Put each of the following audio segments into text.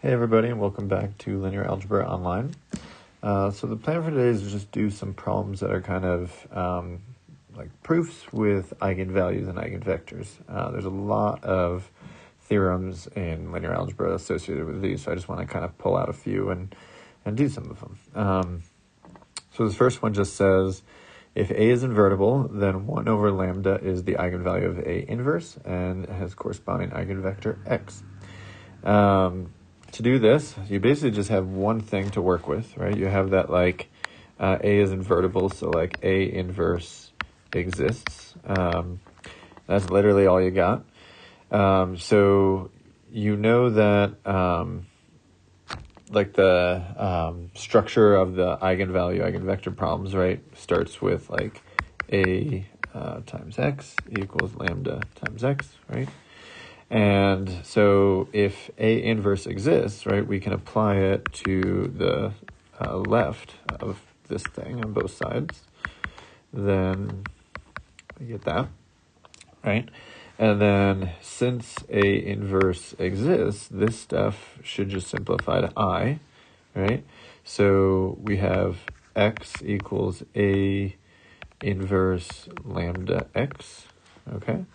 Hey everybody, and welcome back to Linear Algebra Online. So the plan for today is to just do some problems that are kind of like proofs with eigenvalues and eigenvectors. There's a lot of theorems in linear algebra associated with these, so I just want to kind of pull out a few and do some of them. So this first one just says, if A is invertible, then 1 over lambda is the eigenvalue of A inverse and has corresponding eigenvector x. To do this, you basically just have one thing to work with, right? You have that like A is invertible, so like A inverse exists. That's literally all you got. So you know that like the structure of the eigenvalue, eigenvector problems, right, starts with like A times x equals lambda times x, right? And so if A inverse exists, right, we can apply it to the left of this thing on both sides. Then we get that, right? And then since A inverse exists, this stuff should just simplify to I, right? So we have x equals A inverse lambda x, okay?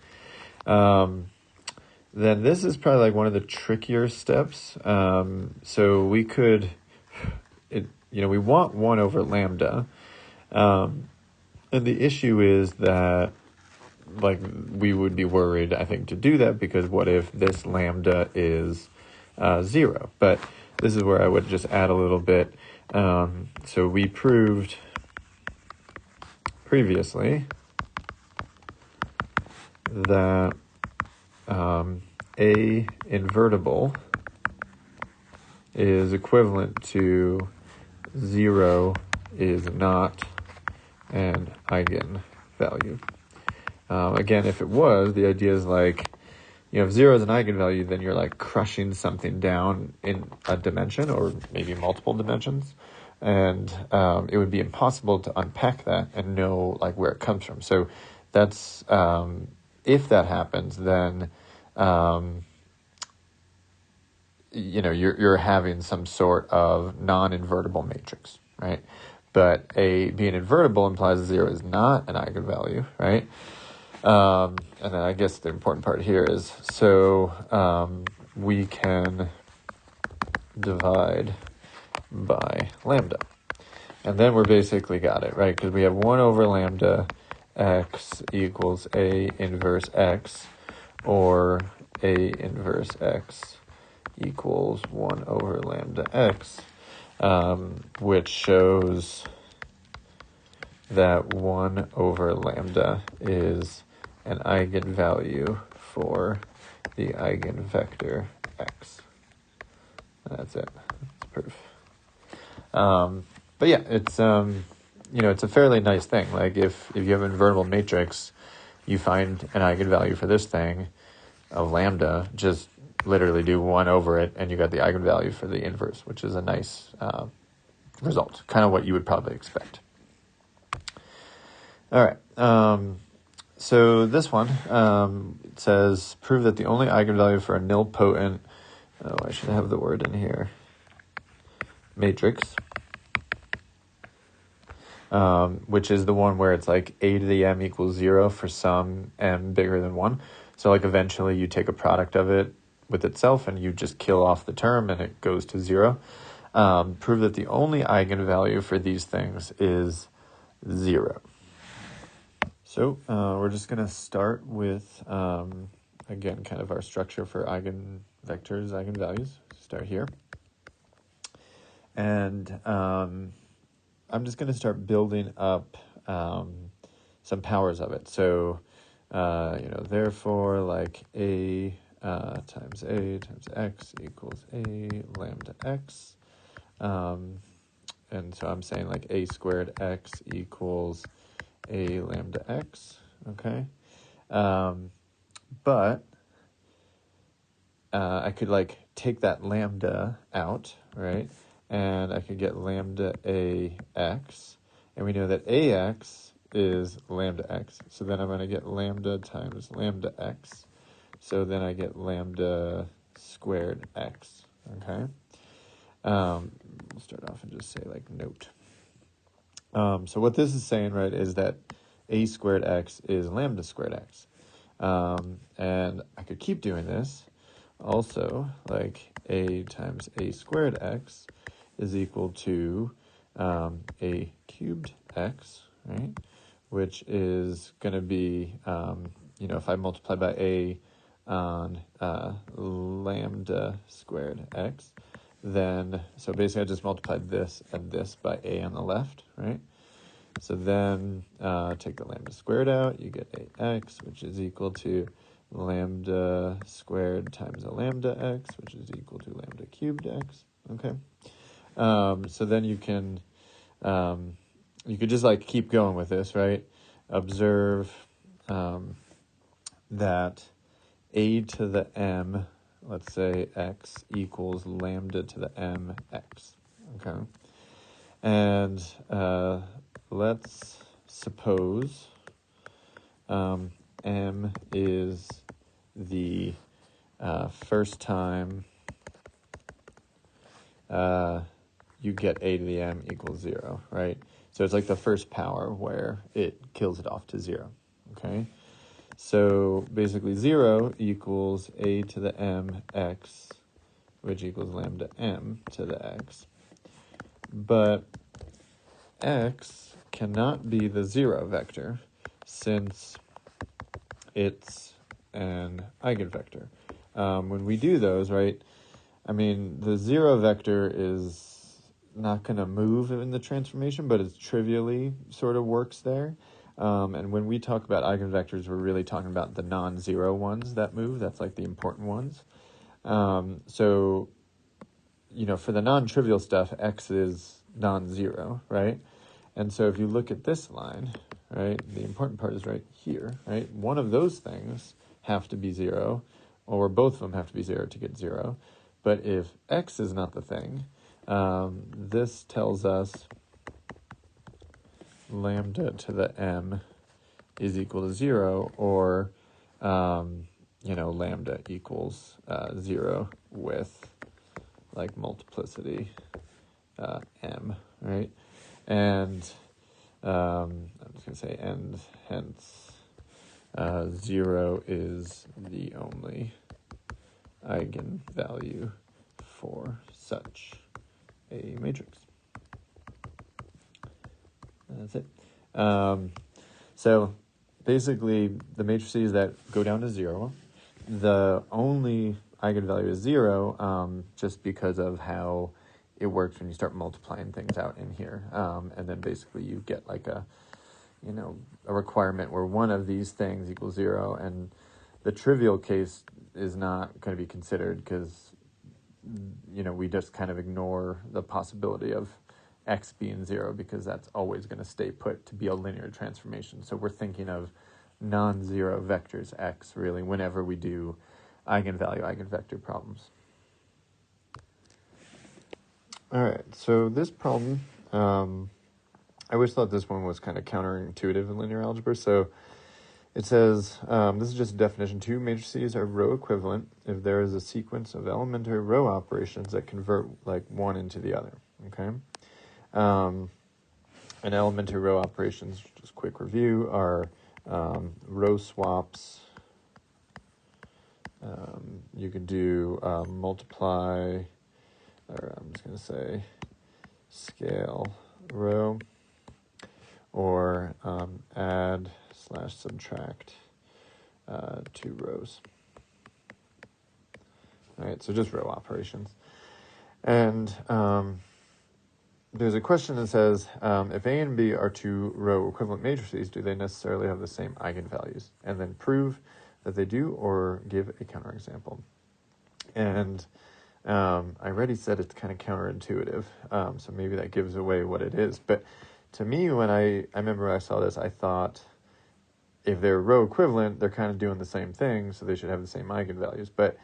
Then this is probably like one of the trickier steps. So we could, we want 1 over lambda. And the issue is that, like, we would be worried, I think, to do that, because what if this lambda is 0? But this is where I would just add a little bit. So we proved previously that A invertible is equivalent to 0 is not an eigenvalue. Again, if it was, the idea is like, if 0 is an eigenvalue, then you're like crushing something down in a dimension or maybe multiple dimensions. And it would be impossible to unpack that and know like where it comes from. So that's, if that happens, then you're having some sort of non-invertible matrix, right? But being invertible implies 0 is not an eigenvalue, right? And then I guess the important part here is, so we can divide by lambda. And then we're basically got it, right? Because we have 1 over lambda x equals A inverse x, or A inverse x equals 1 over lambda x, which shows that 1 over lambda is an eigenvalue for the eigenvector x. And that's it. That's proof. But yeah, it's it's a fairly nice thing. Like if you have an invertible matrix, you find an eigenvalue for this thing of lambda, just literally do 1 over it, and you got the eigenvalue for the inverse, which is a nice result, kind of what you would probably expect. All right, so this one, it says, prove that the only eigenvalue for a nilpotent, I should have the word in here, matrix, which is the one where it's like A to the m equals 0 for some m bigger than 1. So like eventually you take a product of it with itself and you just kill off the term and it goes to 0. Prove that the only eigenvalue for these things is 0. So we're just going to start with, again, kind of our structure for eigenvectors, eigenvalues. Start here. And I'm just going to start building up some powers of it. So, therefore, like A times x equals A lambda x. And so I'm saying like A squared x equals A lambda x, okay? But I could like take that lambda out, right? And I could get lambda ax, and we know that ax is lambda x. So then I'm going to get lambda times lambda x. So then I get lambda squared x, okay? We'll start off and just say like note. So what this is saying, right, is that a squared x is lambda squared x. And I could keep doing this. Also, like a times a squared x is equal to a cubed x, right? Which is going to be, if I multiply by a on lambda squared x, then, so basically I just multiplied this and this by a on the left, right? So then take the lambda squared out, you get ax, which is equal to lambda squared times a lambda x, which is equal to lambda cubed x, okay? So then you could just like keep going with this, right? Observe that a to the m, let's say x equals lambda to the m x, okay? And let's suppose m is the first time you get a to the m equals 0, right? So it's like the first power where it kills it off to 0, okay? So basically 0 equals a to the m x, which equals lambda m to the x. But x cannot be the 0 vector since it's an eigenvector. When we do those, right, I mean, the 0 vector is not going to move in the transformation, but it trivially sort of works there. And when we talk about eigenvectors, we're really talking about the non-zero ones that move. That's like the important ones. So, for the non-trivial stuff, x is non-zero, right? And so if you look at this line, right, the important part is right here, right? One of those things have to be 0, or both of them have to be 0 to get 0. But if x is not the thing, this tells us lambda to the m is equal to 0, or, lambda equals 0 with, like, multiplicity m, right? And I'm just going to say, and hence 0 is the only eigenvalue for such a matrix. That's it. So basically, the matrices that go down to 0, the only eigenvalue is 0, just because of how it works when you start multiplying things out in here. And then basically you get like a requirement where one of these things equals 0, and the trivial case is not going to be considered because, we just kind of ignore the possibility of x being 0 because that's always going to stay put to be a linear transformation. So we're thinking of non-zero vectors x, really, whenever we do eigenvector problems. All right, so this problem, I always thought this one was kind of counterintuitive in linear algebra. So it says, this is just definition 2, matrices are row equivalent if there is a sequence of elementary row operations that convert like one into the other, okay? And elementary row operations, just quick review, are row swaps. You could do multiply, or I'm just going to say scale row, or add/subtract 2 rows. All right, so just row operations. And there's a question that says, if A and B are 2 row equivalent matrices, do they necessarily have the same eigenvalues? And then prove that they do, or give a counterexample. And I already said it's kind of counterintuitive, so maybe that gives away what it is. But to me, when I remember when I saw this, I thought if they're row equivalent, they're kind of doing the same thing, so they should have the same eigenvalues. But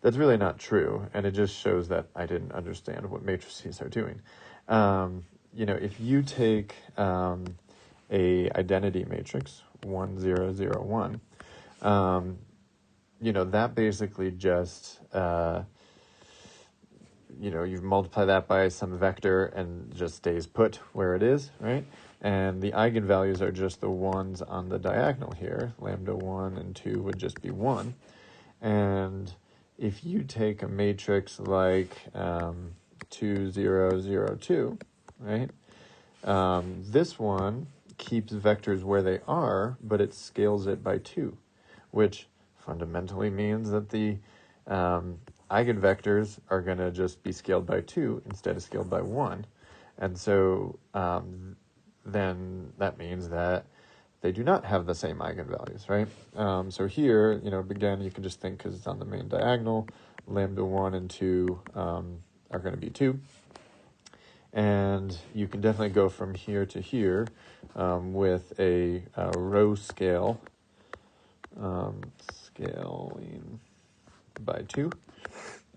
that's really not true, and it just shows that I didn't understand what matrices are doing. If you take a identity matrix, 1, 0, 0, 1, that basically just you multiply that by some vector and just stays put where it is, right? And the eigenvalues are just the ones on the diagonal here. Lambda 1 and 2 would just be 1. And if you take a matrix like 2, 0, 0, 2, right? This one keeps vectors where they are, but it scales it by 2, which fundamentally means that the eigenvectors are going to just be scaled by 2 instead of scaled by 1. And so then that means that they do not have the same eigenvalues, right? So here, again, you can just think because it's on the main diagonal, lambda 1 and 2 are going to be 2. And you can definitely go from here to here with a row scale, scaling by 2.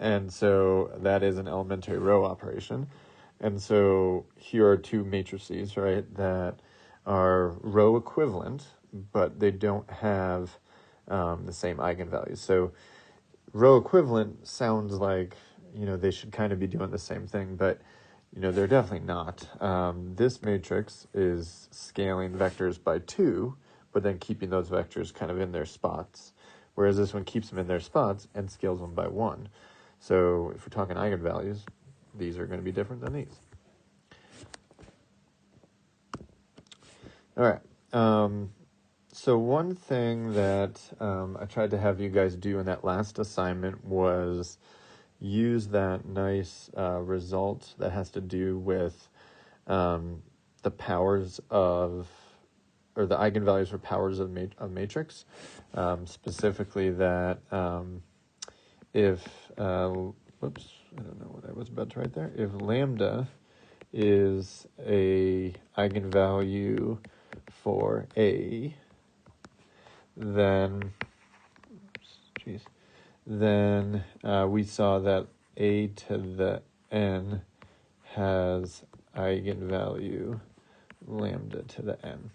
And so that is an elementary row operation. And so here are two matrices, right, that are row equivalent, but they don't have the same eigenvalues. So row equivalent sounds like, they should kind of be doing the same thing, but, they're definitely not. This matrix is scaling vectors by 2, but then keeping those vectors kind of in their spots, whereas this one keeps them in their spots and scales them by 1. So if we're talking eigenvalues, these are going to be different than these. All right. So one thing that I tried to have you guys do in that last assignment was use that nice result that has to do with the powers of, or the eigenvalues for powers of matrix, specifically that if, whoops, I don't know what I was about to write there. If lambda is a eigenvalue for A, then, we saw that A to the n has eigenvalue lambda to the n.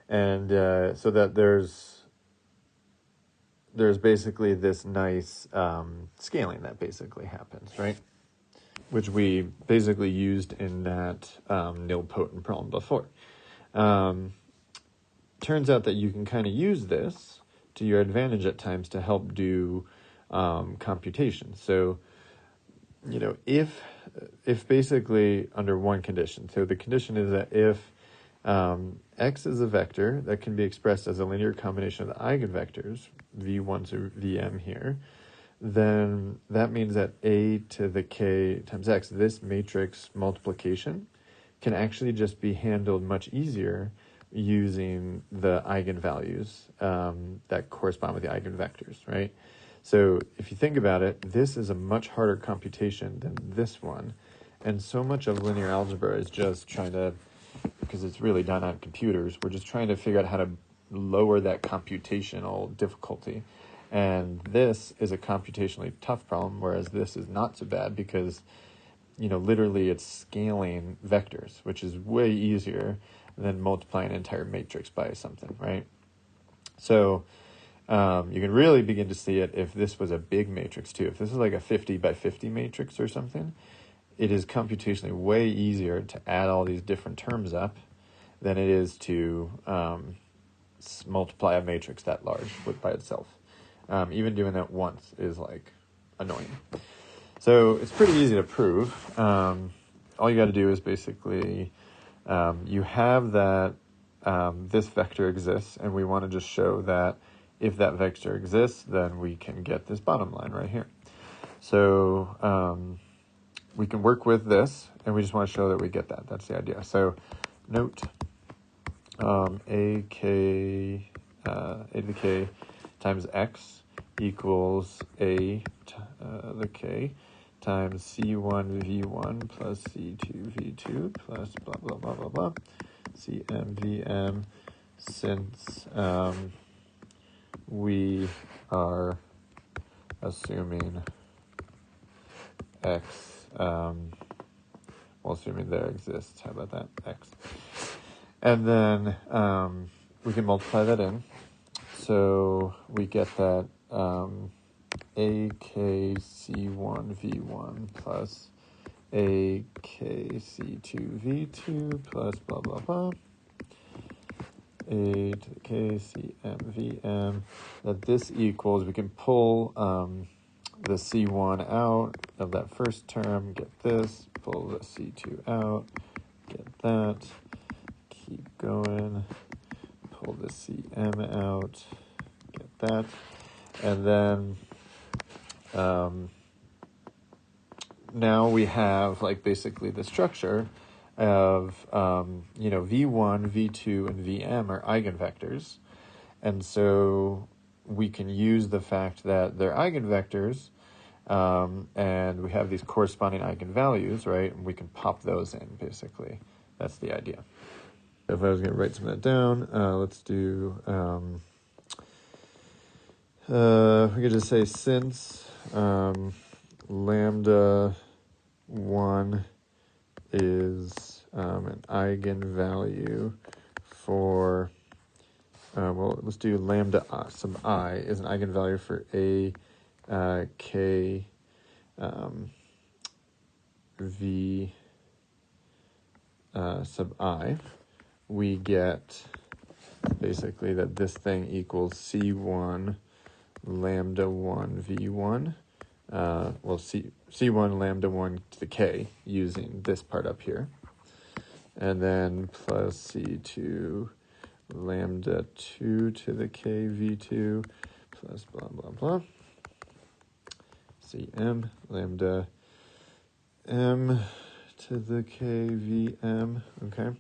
And so that there's basically this nice scaling that basically happens, right? Which we basically used in that nilpotent problem before. Turns out that you can kind of use this to your advantage at times to help do computation. So, if basically under one condition, so the condition is that if x is a vector that can be expressed as a linear combination of the eigenvectors, v1 to vm here, then that means that a to the k times x, this matrix multiplication, can actually just be handled much easier using the eigenvalues that correspond with the eigenvectors, right? So if you think about it, this is a much harder computation than this one. And so much of linear algebra is just trying to, because it's really done on computers, we're just trying to figure out how to lower that computational difficulty. And this is a computationally tough problem, whereas this is not so bad because, literally it's scaling vectors, which is way easier than multiplying an entire matrix by something, right? So you can really begin to see it if this was a big matrix too. If this is like a 50 by 50 matrix or something, it is computationally way easier to add all these different terms up than it is to multiply a matrix that large by itself. Even doing that once is like annoying. So it's pretty easy to prove. All you got to do is basically you have that this vector exists, and we want to just show that if that vector exists, then we can get this bottom line right here. So we can work with this, and we just want to show that we get that. That's the idea. So note a to the k times x equals a to the k times c1 v1 plus c2 v2 plus blah, blah, blah, blah, blah, cm vm, since we are assuming x, assuming there exists, how about that, x. And then we can multiply that in. So we get that AKC1V1 plus AKC2V2 plus blah, blah, blah. A to the K, CM, VM, that this equals, we can pull the C1 out of that first term, get this, pull the C2 out, get that, keep going, pull the CM out, get that, and then now we have like basically the structure of, V1, V2, and Vm are eigenvectors. And so we can use the fact that they're eigenvectors, and we have these corresponding eigenvalues, right? And we can pop those in, basically. That's the idea. If I was going to write some of that down, let's do, we could just say since lambda 1 is an eigenvalue for, let's do lambda sub I is an eigenvalue for a k v sub I, we get basically that this thing equals C1 lambda 1 V1. C1 lambda 1 to the k using this part up here. And then plus C2 lambda 2 to the k V2 plus blah, blah, blah. Cm lambda m to the k Vm, okay?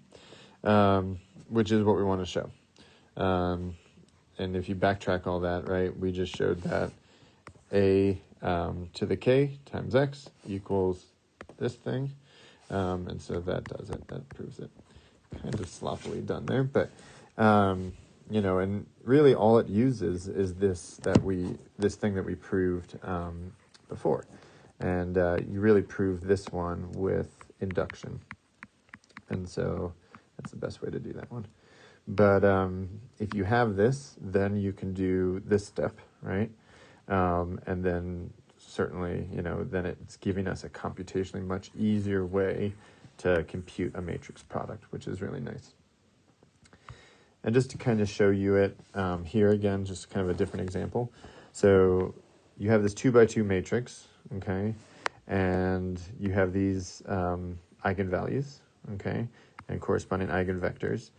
Which is what we want to show. And if you backtrack all that, right, we just showed that a to the k times x equals this thing. And so that does it, that proves it. Kind of sloppily done there, but, and really all it uses is this thing that we proved before. And you really prove this one with induction. And so that's the best way to do that one. But if you have this, then you can do this step, right? And then certainly, then it's giving us a computationally much easier way to compute a matrix product, which is really nice. And just to kind of show you it here again, just kind of a different example. So you have this 2x2 matrix, okay? And you have these eigenvalues, okay? And corresponding eigenvectors.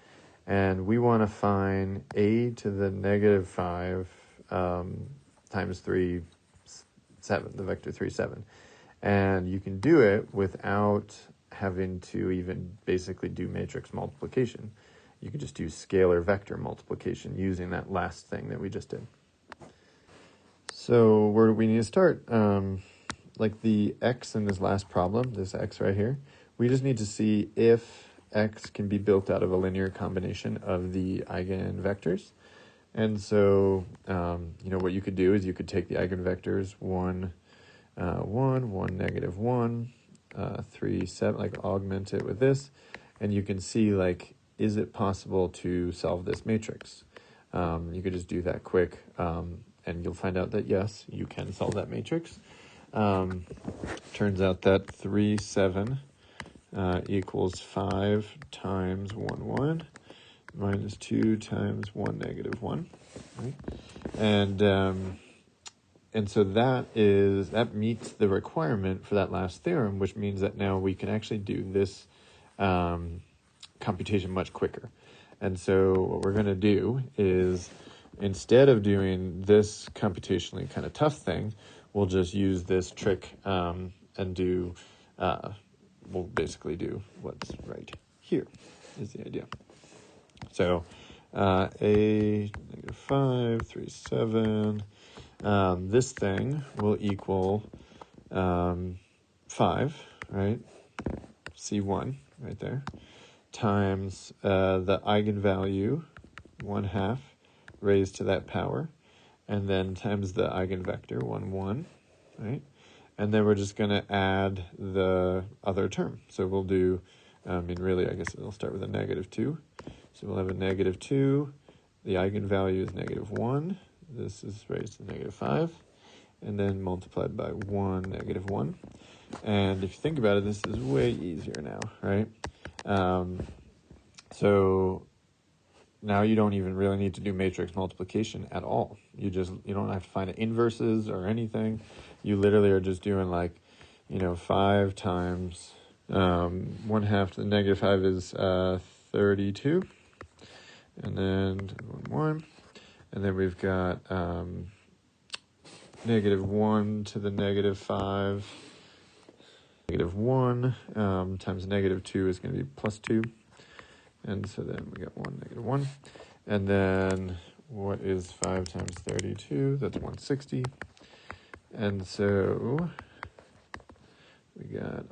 And we want to find a to the negative 5 times 3, 7, the vector 3, 7. And you can do it without having to even basically do matrix multiplication. You can just do scalar vector multiplication using that last thing that we just did. So where do we need to start? Like the x in this last problem, this x right here, we just need to see if x can be built out of a linear combination of the eigenvectors. And so, what you could do is you could take the eigenvectors 1, 1, negative 1, 3, 7, like augment it with this, and you can see, like, is it possible to solve this matrix? You could just do that quick, and you'll find out that yes, you can solve that matrix. Turns out that 3, 7 equals 5 times 1, 1 minus 2 times 1, negative 1, right? And so that meets the requirement for that last theorem, which means that now we can actually do this computation much quicker. And so what we're going to do is, instead of doing this computationally kind of tough thing, we'll just use this trick and do, we'll basically do what's right here is the idea. So a negative 5, 3, 7, this thing will equal 5, right? C1 right there, times the eigenvalue 1/2 raised to that power, and then times the eigenvector 1, 1, right? And then we're just going to add the other term. So we'll do, really, I guess it'll start with a negative 2. So we'll have a negative 2. The eigenvalue is negative 1. This is raised to negative 5. and then multiplied by 1, -1. And if you think about it, this is way easier now, right? So now you don't even really need to do matrix multiplication at all. You don't have to find inverses or anything. You literally are just doing 5 times 1/2 to the -5 is 32, and then 1, and then we've got -1 to the -5. -1 times -2 is going to be +2. And so then we got 1, -1. And then what is 5 times 32? That's 160. And so I'm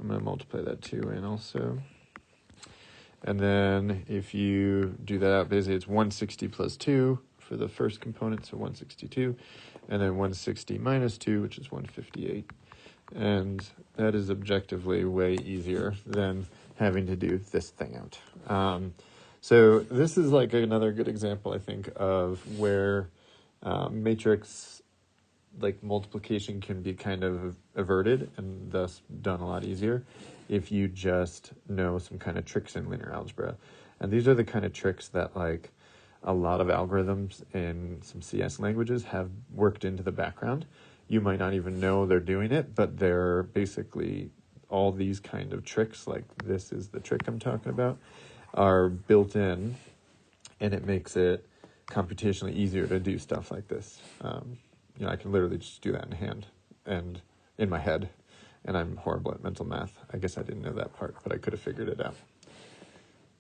going to multiply that 2 in also. And then if you do that out, basically it's 160 plus 2 for the first component, so 162. And then 160 minus 2, which is 158. And that is objectively way easier than having to do this thing out. So this is another good example, I think, of where matrix multiplication can be kind of averted and thus done a lot easier if you just know some kind of tricks in linear algebra. And these are the kind of tricks that a lot of algorithms in some CS languages have worked into the background. You might not even know they're doing it, but they're basically all these kind of tricks, this is the trick I'm talking about, are built in, and it makes it computationally easier to do stuff like this. I can literally just do that in hand and in my head, and I'm horrible at mental math. I guess I didn't know that part, but I could have figured it out.